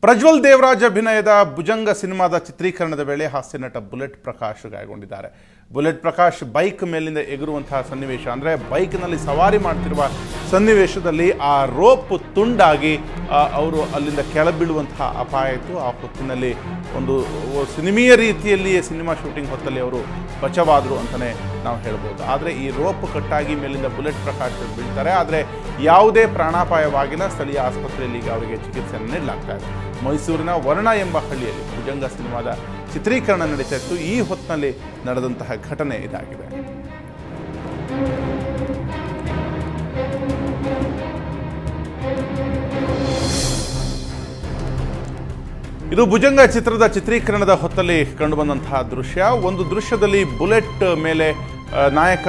ಪ್ರಜ್ವಲ್ ದೇವರಾಜ್ ಅಭಿನಯದ ಭುಜಂಗ ಸಿನಿಮಾದ ಚಿತ್ರೀಕರಣದ ವೇಳೆ ಹಾಸ್ಯ ನಟ ಬುಲೆಟ್ ಪ್ರಕಾಶ್ ಗಾಯಗೊಂಡಿದ್ದಾರೆ. ಬುಲೆಟ್ ಪ್ರಕಾಶ್ ಬೈಕ್ ಮೇಲಿಂದ ಎಗರುವಂತಹ ಸನ್ನಿವೇಶ, ಅಂದರೆ ಬೈಕ್ನಲ್ಲಿ ಸವಾರಿ ಮಾಡ್ತಿರುವ ಸನ್ನಿವೇಶದಲ್ಲಿ ಆ ರೋಪ್ ತುಂಡಾಗಿ ಅವರು ಅಲ್ಲಿಂದ ಕೆಳಬೀಳುವಂತಹ ಅಪಾಯ ಇತ್ತು. ಆ ಹೊತ್ತಿನಲ್ಲಿ ಒಂದು ಸಿನಿಮೀಯ ರೀತಿಯಲ್ಲಿಯೇ ಸಿನಿಮಾ ಶೂಟಿಂಗ್ ಹೊತ್ತಲ್ಲಿ ಅವರು ಬಚಾವಾದರು ಅಂತಲೇ ನಾವು ಹೇಳ್ಬೋದು. ಆದರೆ ಈ ರೋಪ್ ಕಟ್ಟಾಗಿ ಮೇಲಿಂದ ಬುಲೆಟ್ ಪ್ರಕಾಶ್ ಬೀಳ್ತಾರೆ. ಆದರೆ ಯಾವುದೇ ಪ್ರಾಣಾಪಾಯವಾಗಿಲ್ಲ. ಸ್ಥಳೀಯ ಆಸ್ಪತ್ರೆಯಲ್ಲಿ ಈಗ ಅವರಿಗೆ ಚಿಕಿತ್ಸೆಯನ್ನು ನೀಡಲಾಗ್ತಾ ಇದೆ. ಮೈಸೂರಿನ ವರ್ಣ ಎಂಬ ಹಳ್ಳಿಯಲ್ಲಿ ಭುಜಂಗ ಸಿನಿಮಾದ ಚಿತ್ರೀಕರಣ ನಡೀತಾ ಇತ್ತು. ಈ ಹೊತ್ತಿನಲ್ಲಿ ನಡೆದಂತಹ ಘಟನೆ ಇದಾಗಿದೆ. ಇದು ಭುಜಂಗ ಚಿತ್ರದ ಚಿತ್ರೀಕರಣದ ಹೊತ್ತಲ್ಲಿ ಕಂಡುಬಂದಂತಹ ದೃಶ್ಯ. ಒಂದು ದೃಶ್ಯದಲ್ಲಿ ಬುಲೆಟ್ ಮೇಲೆ ನಾಯಕ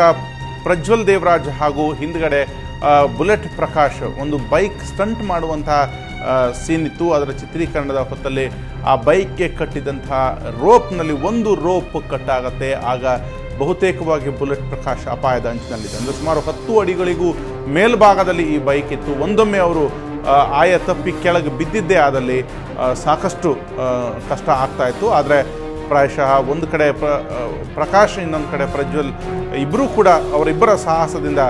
ಪ್ರಜ್ವಲ್ ದೇವರಾಜ್ ಹಾಗೂ ಹಿಂದ್ಗಡೆ ಬುಲೆಟ್ ಪ್ರಕಾಶ್ ಒಂದು ಬೈಕ್ ಸ್ಟಂಟ್ ಮಾಡುವಂತಹ ಸೀನ್ ಇತ್ತು. ಅದರ ಚಿತ್ರೀಕರಣದ ಹೊತ್ತಲ್ಲಿ ಆ ಬೈಕ್ಗೆ ಕಟ್ಟಿದಂತಹ ರೋಪ್ನಲ್ಲಿ ಒಂದು ರೋಪ್ ಕಟ್ಟಾಗತ್ತೆ. ಆಗ ಬಹುತೇಕವಾಗಿ ಬುಲೆಟ್ ಪ್ರಕಾಶ್ ಅಪಾಯದ ಅಂಚಿನಲ್ಲಿದೆ. ಅಂದರೆ ಸುಮಾರು 10 ಅಡಿಗಳಿಗೂ ಮೇಲ್ಭಾಗದಲ್ಲಿ ಈ ಬೈಕ್ ಇತ್ತು. ಒಂದೊಮ್ಮೆ ಅವರು ಆಯ ತಪ್ಪಿ ಕೆಳಗೆ ಬಿದ್ದಿದ್ದೇ ಆದಲ್ಲಿ ಸಾಕಷ್ಟು ಕಷ್ಟ ಆಗ್ತಾ ಇತ್ತು. ಆದರೆ ಪ್ರಾಯಶಃ ಒಂದು ಕಡೆ ಪ್ರಕಾಶ್, ಇನ್ನೊಂದು ಕಡೆ ಪ್ರಜ್ವಲ್ ಇಬ್ಬರೂ ಕೂಡ ಅವರಿಬ್ಬರ ಸಾಹಸದಿಂದ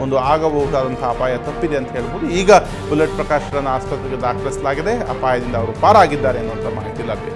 ಒಂದು ಆಗಬಹುದಾದಂಥ ಅಪಾಯ ತಪ್ಪಿದೆ ಅಂತ ಹೇಳ್ಬೋದು. ಈಗ ಬುಲೆಟ್ ಪ್ರಕಾಶ್ರನ್ನು ಆಸ್ಪತ್ರೆಗೆ ದಾಖಲಿಸಲಾಗಿದೆ. ಅಪಾಯದಿಂದ ಅವರು ಪಾರಾಗಿದ್ದಾರೆ ಅನ್ನುವಂಥ ಮಾಹಿತಿ ಲಭ್ಯ.